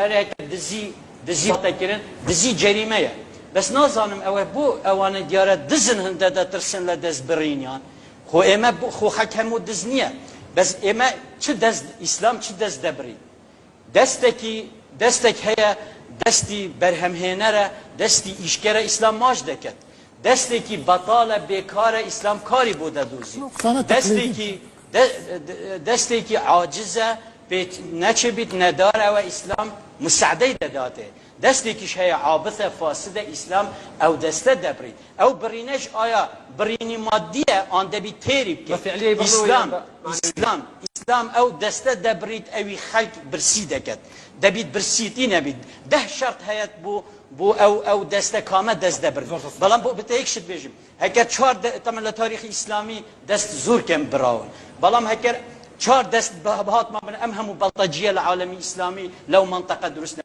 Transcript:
اريك دزي تكرن دزي جريمه بس نازانم او بو اوان دياره دزن هنده ترسن لدز برينيان خو اما خو حكمو دزنيه بس اما چه دز اسلام چه دز دبري دستك هيا دستي برهمهنره دستي اشكره اسلام ماج دكت دستي بطاله بكار اسلام كاري بوده دوزي دستي عاجزه بيت نچبيت نداره و اسلام مساعده داده دستی که هی عابثه فاسده اسلام او دسته دبری او برینش آیا برینی مادیه آن دبی تریب که اسلام او دسته دبرید اوی خلق برسیده کد دبید برسیدی نبید 10 شرط هیت بو او دسته کامه دست دبرید بلان بو بتایک شد بیجیم هکر 4 تمام تاریخ اسلامی دست زور کم براون بلان هکر 4 دست بهات ما من امهم بلطجيه العالمي الاسلامي لو منطقه درسنا